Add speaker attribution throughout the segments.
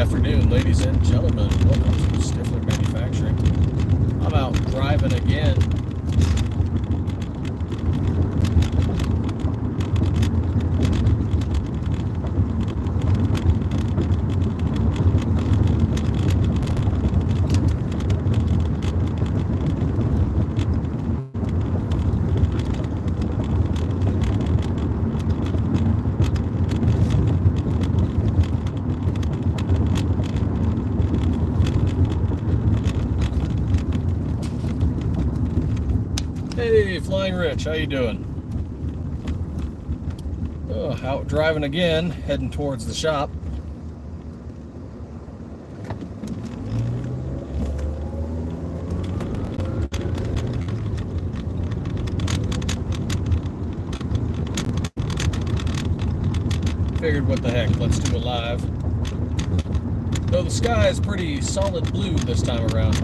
Speaker 1: afternoon, ladies and gentlemen. Welcome to Stiffler Manufacturing. I'm out driving again. Hey, Flying Rich, how you doing? Oh, out driving again, heading towards the shop. Figured what the heck, let's do a live. Though the sky is pretty solid blue this time around.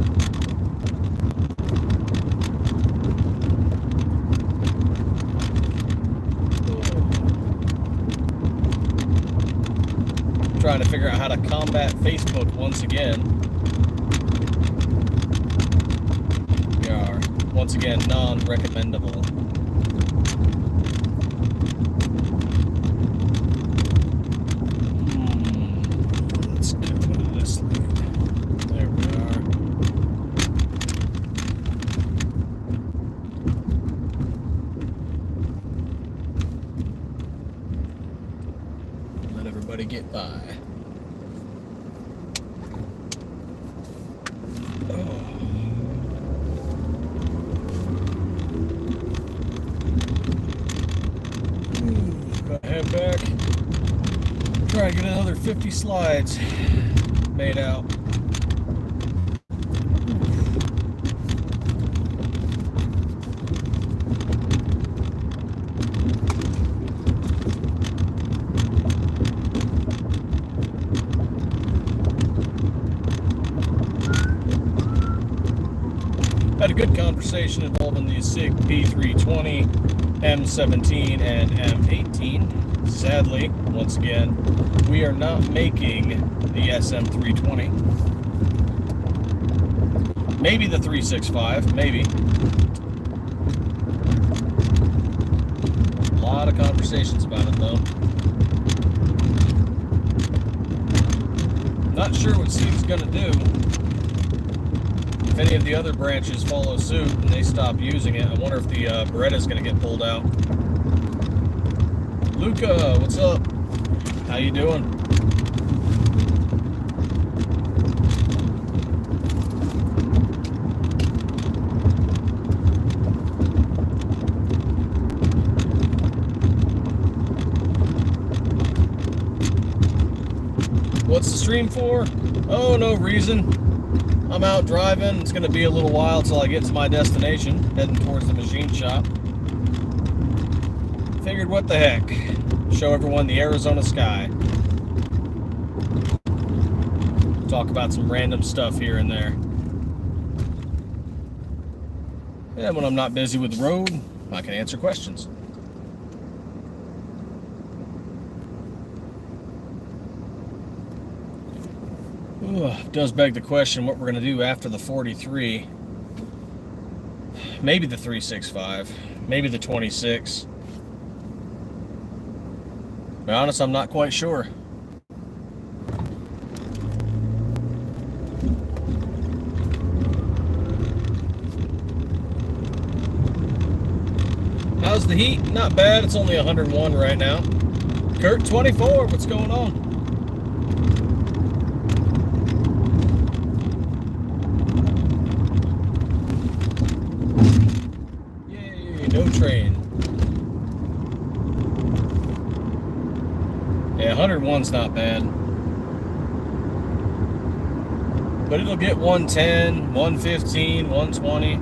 Speaker 1: Trying to figure out how to combat Facebook once again. We are once again non-recommendable. Let's go to this lead. There we are. Let everybody get by. Head back. Try to get another 50 slides made out. Had a good conversation involving the SIG P320, M17, and M18. Sadly, once again, we are not making the SM320. Maybe the 365, maybe. A lot of conversations about it, though. Not sure what SIG's gonna do. If any of the other branches follow suit and they stop using it, I wonder if the Beretta's gonna get pulled out. Luca, what's up? How you doing? What's the stream for? Oh, no reason. I'm out driving. It's going to be a little while till I get to my destination, heading towards the machine shop. Figured what the heck, show everyone the Arizona sky. Talk about some random stuff here and there. And when I'm not busy with the road, I can answer questions. Does beg the question what we're going to do after the 43. Maybe the 365, maybe the 26. To be honest, I'm not quite sure. How's the heat? Not bad. It's only 101 right now. Kurt 24, what's going on? Yay, no train. Yeah, 101's not bad. But it'll get 110, 115, 120.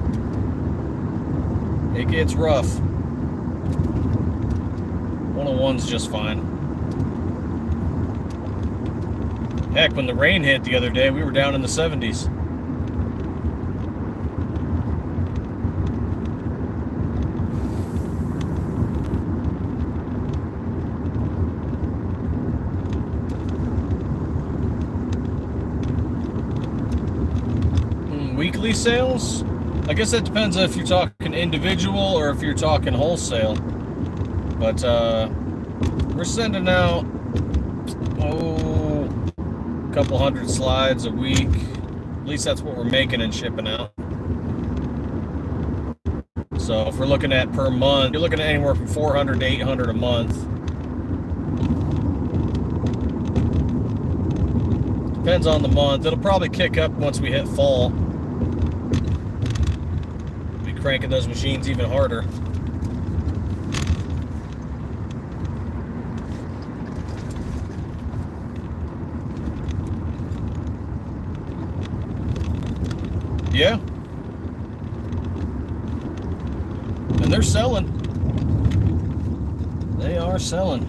Speaker 1: It gets rough. 101's just fine. Heck, when the rain hit the other day, we were down in the 70s. weekly sales. I guess that depends if you're talking individual or if you're talking wholesale. But we're sending out a couple hundred slides a week. At least that's what we're making and shipping out. So if we're looking at per month, you're looking at anywhere from 400 to 800 a month. Depends on the month. It'll probably kick up once we hit fall. Be cranking those machines even harder. Yeah. And they're selling. They are selling.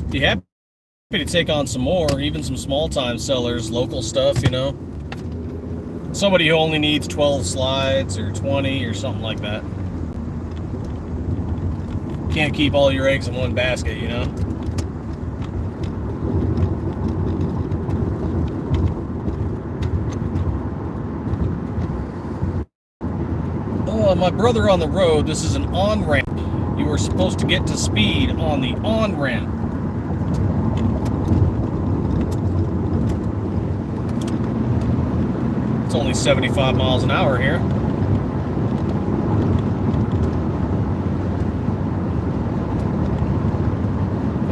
Speaker 1: Be happy to take on some more, even some small-time sellers, local stuff, you know. Somebody who only needs 12 slides or 20 or something like that. Can't keep all your eggs in one basket, you know. Oh, my brother on the road, this is an on-ramp. You were supposed to get to speed on the on-ramp. It's only 75 miles an hour here.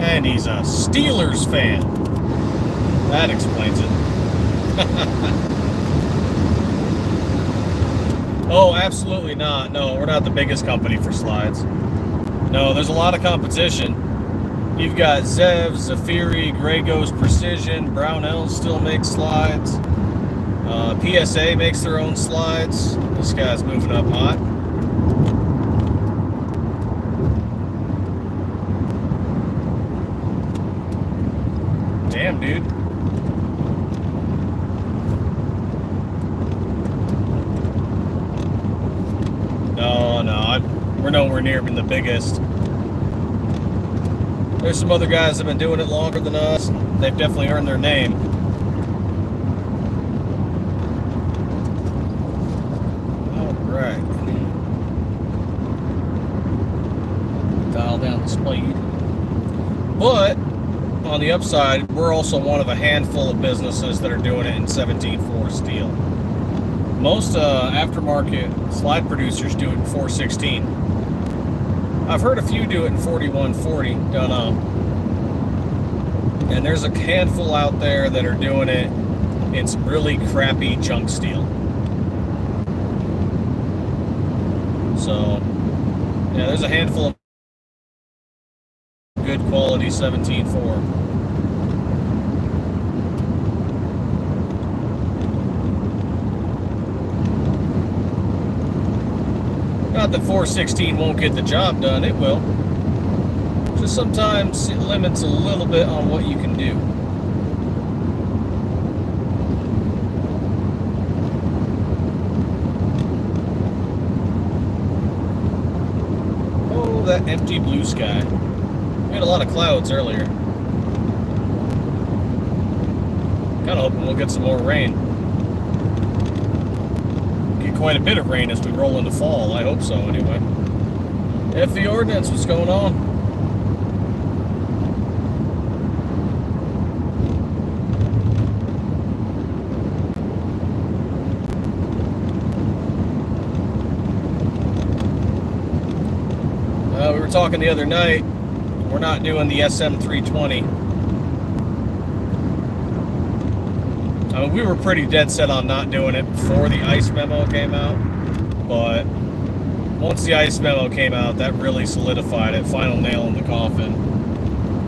Speaker 1: And he's a Steelers fan. That explains it. Oh, absolutely not. No, we're not the biggest company for slides. No, there's a lot of competition. You've got Zev, Zafiri, Grey Ghost Precision, Brownell still makes slides. PSA makes their own slides. This guy's moving up hot. Damn, dude. No, we're nowhere near being the biggest. There's some other guys that have been doing it longer than us. They've definitely earned their name. Alright. Dial down the speed. But, on the upside, we're also one of a handful of businesses that are doing it in 17.4 steel. Most aftermarket slide producers do it in 416. I've heard a few do it in 4140, don't know. And there's a handful out there that are doing it in some really crappy junk steel. So, yeah, there's a handful of good quality 17.4. Not that 416 won't get the job done, it will. Just sometimes it limits a little bit on what you can do. Oh, that empty blue sky. We had a lot of clouds earlier. Kind of hoping we'll get some more rain. Quite a bit of rain as we roll into fall. I hope so, anyway. If the ordnance, what's going on? We were talking the other night. We're not doing the SM320. I mean, we were pretty dead set on not doing it before the ICE memo came out, but once the ICE memo came out, that really solidified it, final nail in the coffin.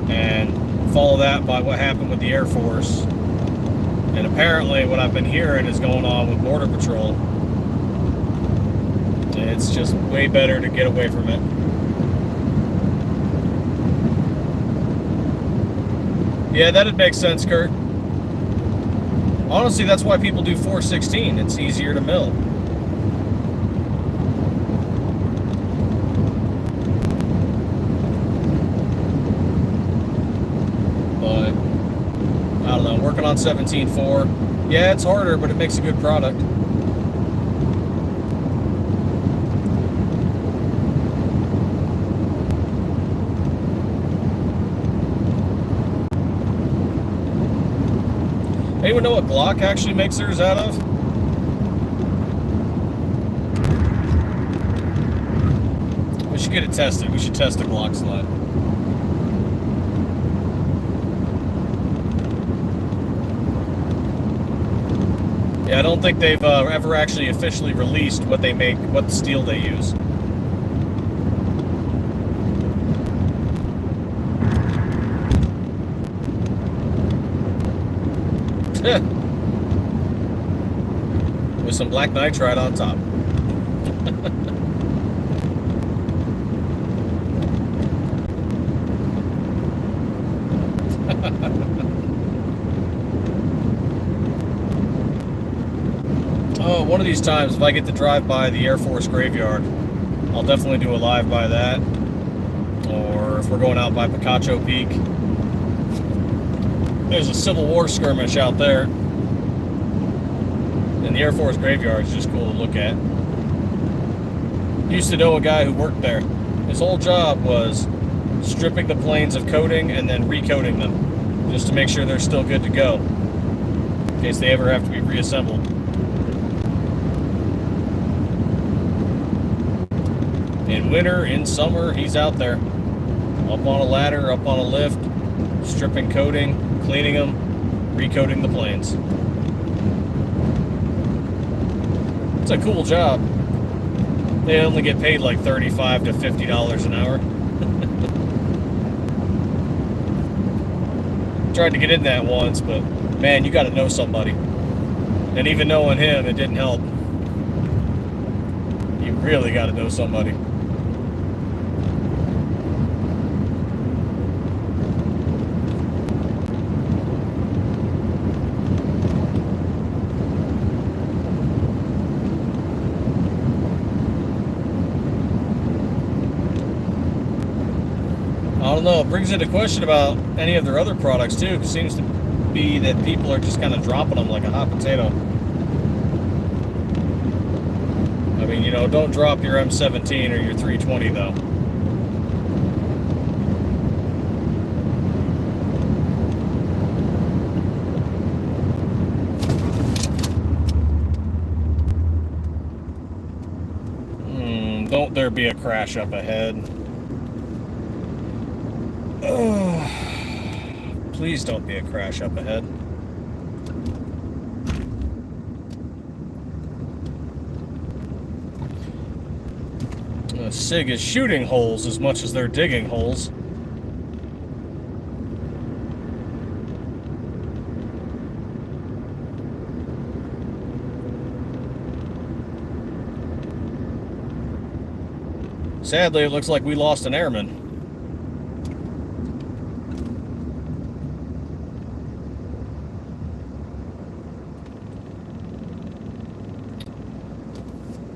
Speaker 1: And follow that by what happened with the Air Force. And apparently what I've been hearing is going on with Border Patrol. It's just way better to get away from it. Yeah, that'd make sense, Kurt. Honestly, that's why people do 416. It's easier to mill. But don't know, working on 17.4. Yeah, it's harder, but it makes a good product. Anyone know what Glock actually makes theirs out of? We should get it tested. We should test the Glock sled. Yeah, I don't think they've ever actually officially released what they make, what steel they use. With some black nitride on top. Oh, one of these times, if I get to drive by the Air Force graveyard, I'll definitely do a live by that. Or if we're going out by Picacho Peak, there's a Civil War skirmish out there. And the Air Force graveyard is just cool to look at. Used to know a guy who worked there. His whole job was stripping the planes of coating and then recoating them, just to make sure they're still good to go, in case they ever have to be reassembled. In winter, in summer, he's out there. Up on a ladder, up on a lift, stripping coating, cleaning them, recoating the planes. It's a cool job. They only get paid like $35 to $50 an hour. Tried to get in that once, but man, you got to know somebody. And even knowing him, it didn't help. You really got to know somebody. I don't know, it brings into question about any of their other products too. It seems to be that people are just kind of dropping them like a hot potato. I mean, you know, don't drop your M17 or your 320 though. Don't there be a crash up ahead. Please don't be a crash up ahead. SIG is shooting holes as much as they're digging holes. Sadly, it looks like we lost an airman.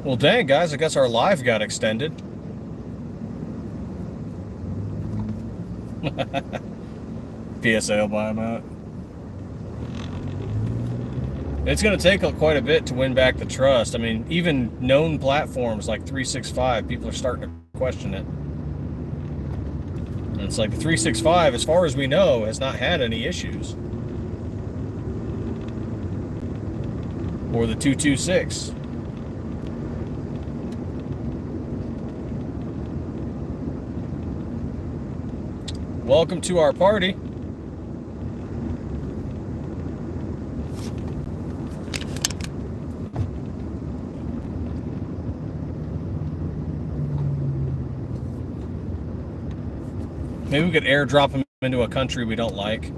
Speaker 1: Well, dang, guys, I guess our live got extended. PSA will buy them out. It's going to take quite a bit to win back the trust. I mean, even known platforms like 365, people are starting to question it. And it's like the 365, as far as we know, has not had any issues. Or the 226. Welcome to our party. Maybe we could airdrop him into a country we don't like.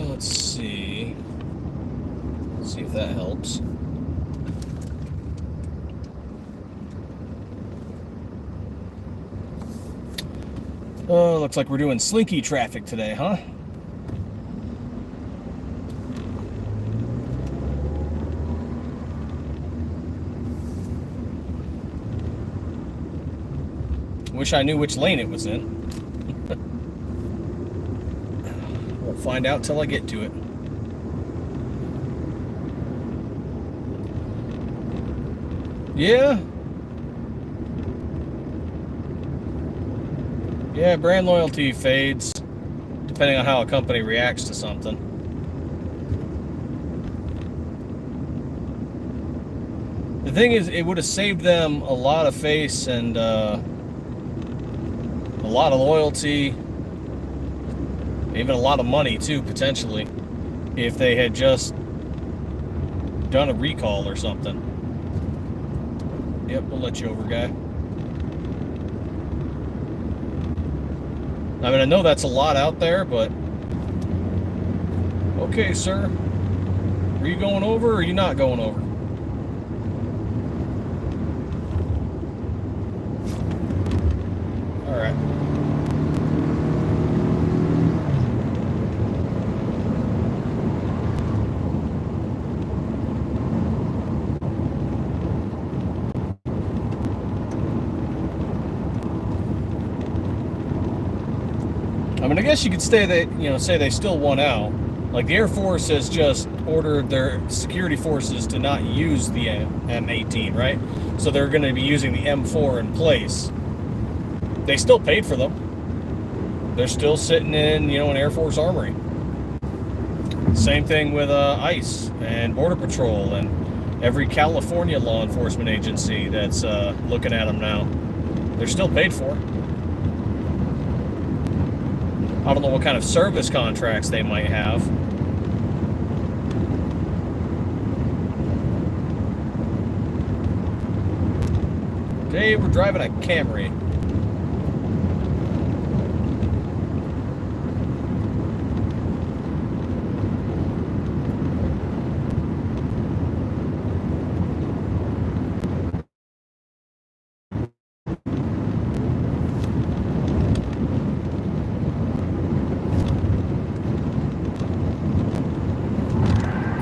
Speaker 1: Let's see. Let's see if that helps. Oh, looks like we're doing slinky traffic today, huh? Wish I knew which lane it was in. Won't find out till I get to it. Yeah. Yeah, brand loyalty fades depending on how a company reacts to something. The thing is, it would have saved them a lot of face and a lot of loyalty, even a lot of money too, potentially, if they had just done a recall or something. Yep, we'll let you over, guy. I mean, I know that's a lot out there, but... Okay, sir. Are you going over or are you not going over? Alright. I mean, I guess you could say they still won out. Like, the Air Force has just ordered their security forces to not use the M18, right? So they're going to be using the M4 in place. They still paid for them. They're still sitting in, an Air Force armory. Same thing with ICE and Border Patrol and every California law enforcement agency that's looking at them now. They're still paid for. I don't know what kind of service contracts they might have. Today we're driving a Camry.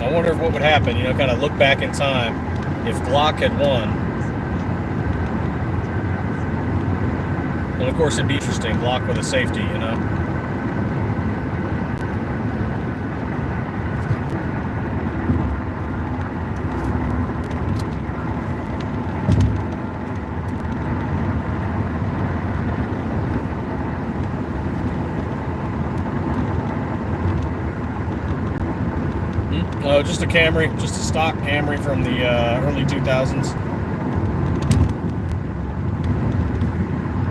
Speaker 1: I wonder what would happen, kind of look back in time if Glock had won. And of course it'd be interesting, Glock with a safety, Oh, just a Camry, just a stock Camry from the early 2000s.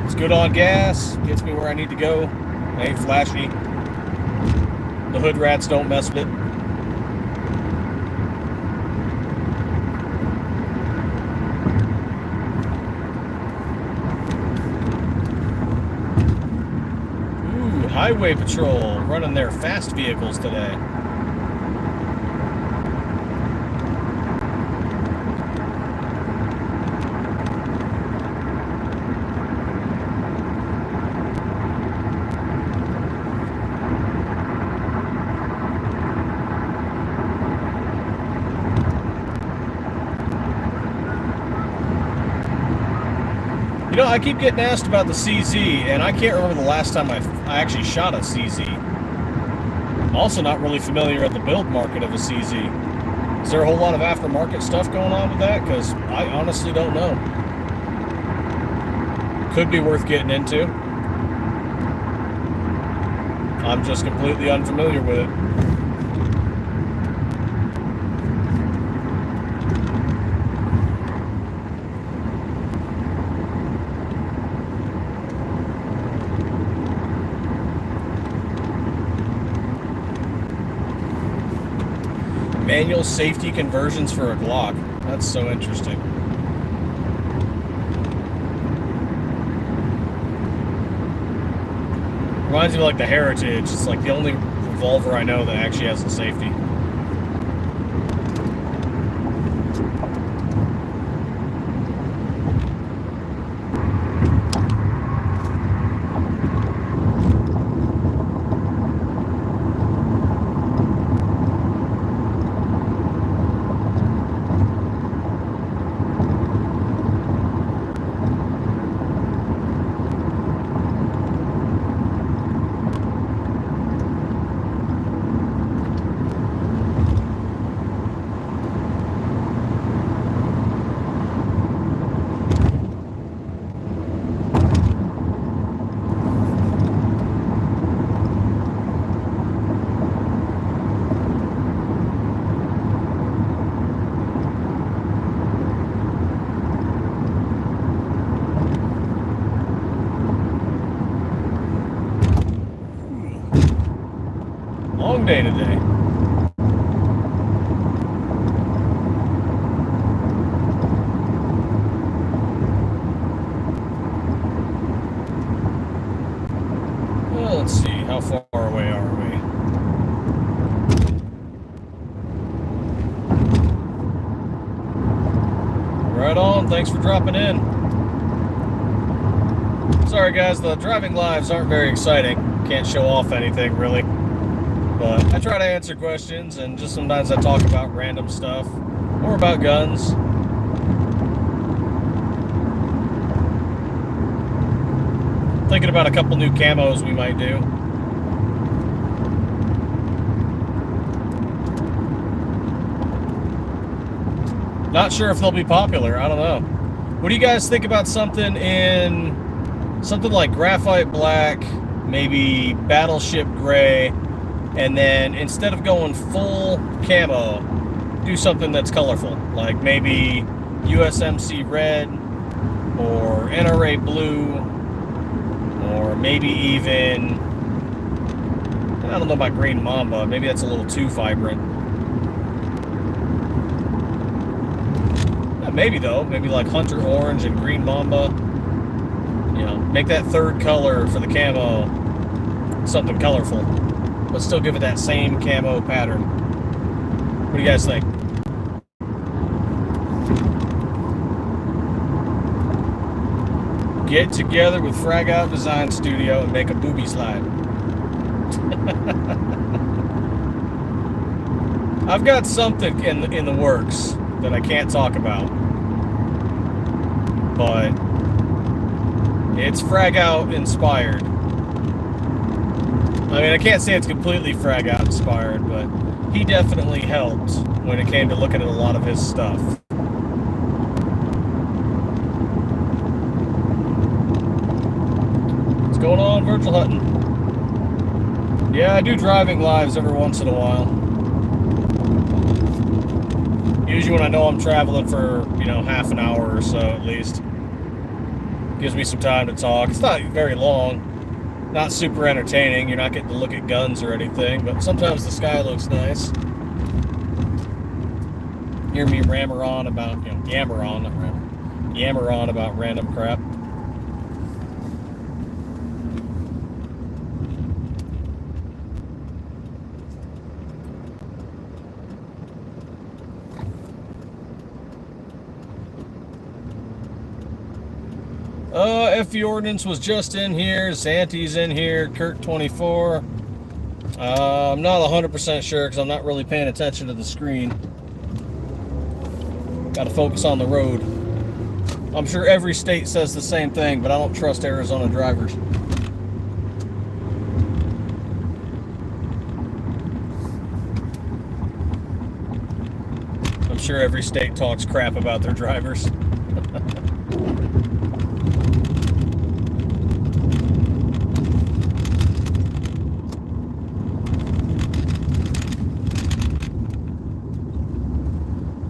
Speaker 1: It's good on gas, gets me where I need to go. I ain't flashy. The hood rats don't mess with it. Ooh, highway patrol running their fast vehicles today. I keep getting asked about the CZ, and I can't remember the last time I actually shot a CZ. I'm also not really familiar with the build market of a CZ. Is there a whole lot of aftermarket stuff going on with that? Because I honestly don't know. Could be worth getting into. I'm just completely unfamiliar with it. Manual safety conversions for a Glock. That's so interesting. Reminds me of like the Heritage. It's like the only revolver I know that actually has a safety. long day today. Well, let's see, how far away are we? Right on, thanks for dropping in. Sorry guys, the driving lives aren't very exciting. Can't show off anything really. But I try to answer questions, and just sometimes I talk about random stuff or about guns. Thinking about a couple new camos we might do. Not sure if they'll be popular, I don't know. What do you guys think about something like graphite black, maybe battleship gray, and then instead of going full camo, do something that's colorful, like maybe USMC red or NRA blue, or maybe even, I don't know about green mamba, maybe that's a little too vibrant. Maybe though, maybe like hunter orange and green mamba. You know, make that third color for the camo something colorful, but still give it that same camo pattern. What do you guys think? Get together with Frag Out Design Studio and make a booby slide. I've got something in the works that I can't talk about, but it's Frag Out inspired. I mean, I can't say it's completely Frag Out inspired, but he definitely helped when it came to looking at a lot of his stuff. What's going on, Virtual Hutton? Yeah, I do driving lives every once in a while. Usually when I know I'm traveling for, you know, half an hour or so at least. Gives me some time to talk. It's not very long. Not super entertaining. You're not getting to look at guns or anything, but sometimes the sky looks nice. Hear me yammer on about, you know, yammer on about random crap. FE Ordnance was just in here. Santy's in here. Kurt 24. I'm not 100% sure because I'm not really paying attention to the screen. Got to focus on the road. I'm sure every state says the same thing, but I don't trust Arizona drivers. I'm sure every state talks crap about their drivers.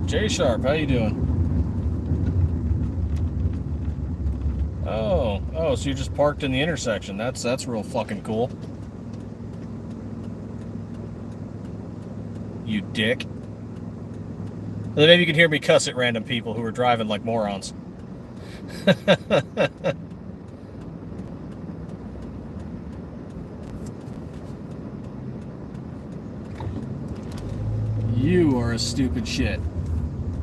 Speaker 1: Jay Sharp, how you doing? Oh, so you just parked in the intersection. That's real fucking cool. You dick. And then maybe you can hear me cuss at random people who are driving like morons. You are a stupid shit.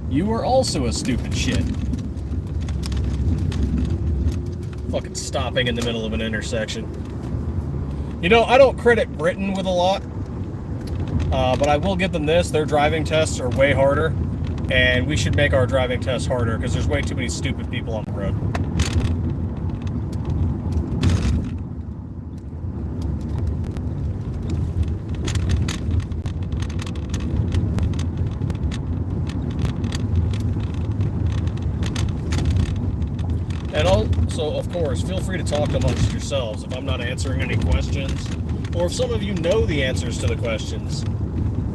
Speaker 1: You are also a stupid shit. Fucking stopping in the middle of an intersection. You know, I don't credit Britain with a lot, but I will give them this. Their driving tests are way harder, and we should make our driving tests harder because there's way too many stupid people on the road. And also, of course, feel free to talk amongst yourselves if I'm not answering any questions, or if some of you know the answers to the questions.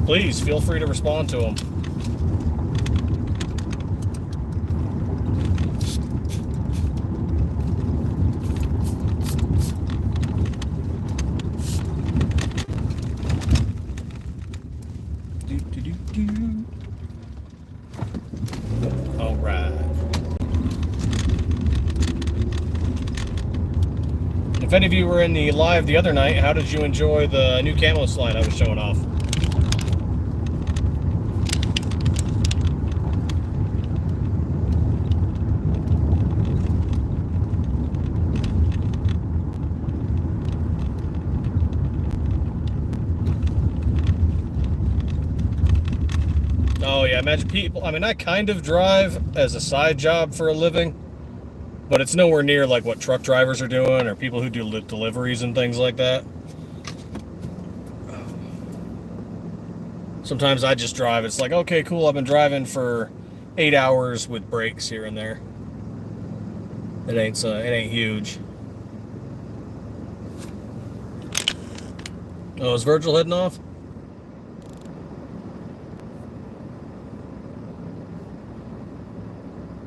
Speaker 1: Please feel free to respond to them. If any of you were in the live the other night, how did you enjoy the new camo slide I was showing off? Oh yeah, imagine people, I mean, I kind of drive as a side job for a living, but it's nowhere near like what truck drivers are doing or people who do deliveries and things like that. Sometimes I just drive. It's like, okay, cool, I've been driving for 8 hours with breaks here and there. It ain't huge. Oh, is Virgil heading off?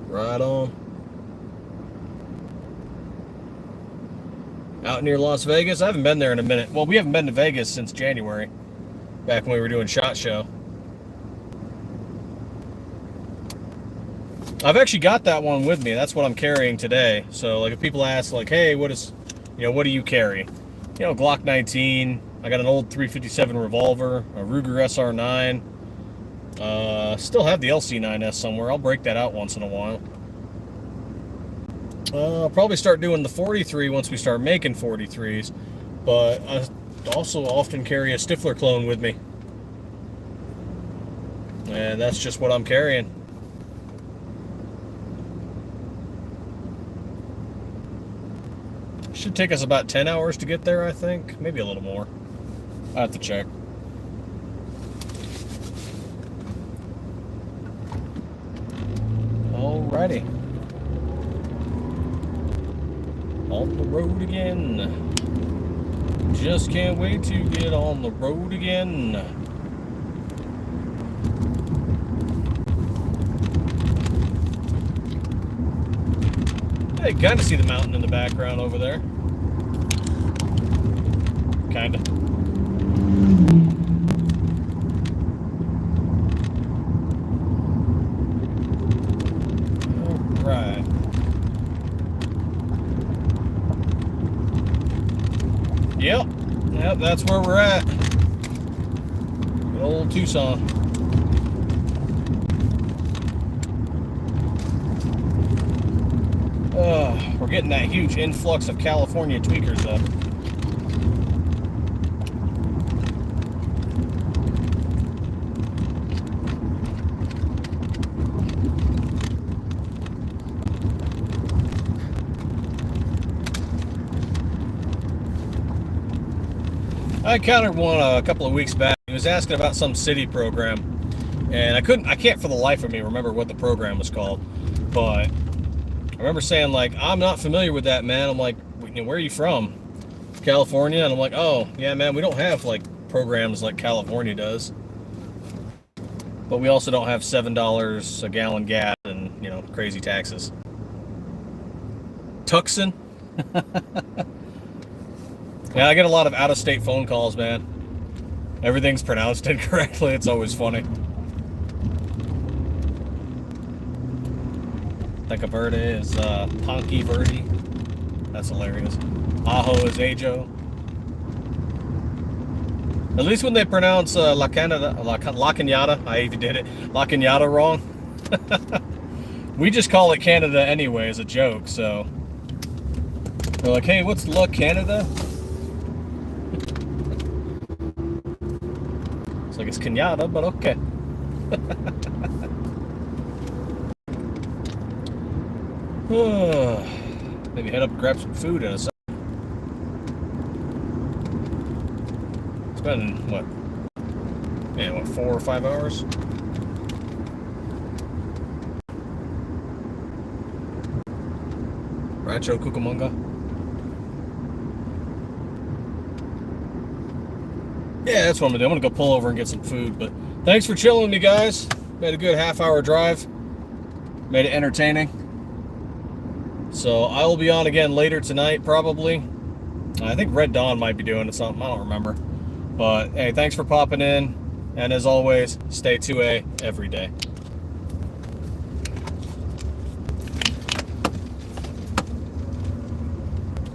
Speaker 1: Right on. Out near Las Vegas? I haven't been there in a minute. Well, we haven't been to Vegas since January, back when we were doing SHOT Show. I've actually got that one with me. That's what I'm carrying today. So, like, if people ask, like, hey, what do you carry? You know, Glock 19. I got an old 357 revolver, a Ruger SR9. Still have the LC9S somewhere. I'll break that out once in a while. I'll probably start doing the 43 once we start making 43s, but I also often carry a Stiffler clone with me. And that's just what I'm carrying. Should take us about 10 hours to get there, I think. Maybe a little more. I have to check. Alrighty. On the road again. Just can't wait to get on the road again. Hey, kind of see the mountain in the background over there. Kind of. Right. Yep, that's where we're at. Good old Tucson. We're getting that huge influx of California tweakers though. I encountered one a couple of weeks back. He was asking about some city program, and I can't for the life of me remember what the program was called, but I remember saying, like, I'm not familiar with that, man. I'm like, where are you from? California? And I'm like, oh, yeah, man, we don't have, like, programs like California does. But we also don't have $7 a gallon gas and, you know, crazy taxes. Tucson? Yeah, I get a lot of out-of-state phone calls, man. Everything's pronounced incorrectly. It's always funny. Teca Verde is Ponky Verde. That's hilarious. Ajo is Ajo. At least when they pronounce La Cañada, I even did it, La Cañada wrong. We just call it Canada anyway as a joke, so. They're like, hey, what's La Canada? It's like it's Cañada, but okay. Maybe head up and grab some food in a second. It's been, what? Yeah, what, 4 or 5 hours? Rancho Cucamonga. Yeah, that's what I'm gonna do. I'm gonna go pull over and get some food, but thanks for chilling with me, guys. Made a good half-hour drive. Made it entertaining. So I will be on again later tonight, probably. I think Red Dawn might be doing something. I don't remember. But hey, thanks for popping in. And as always, stay 2A every day.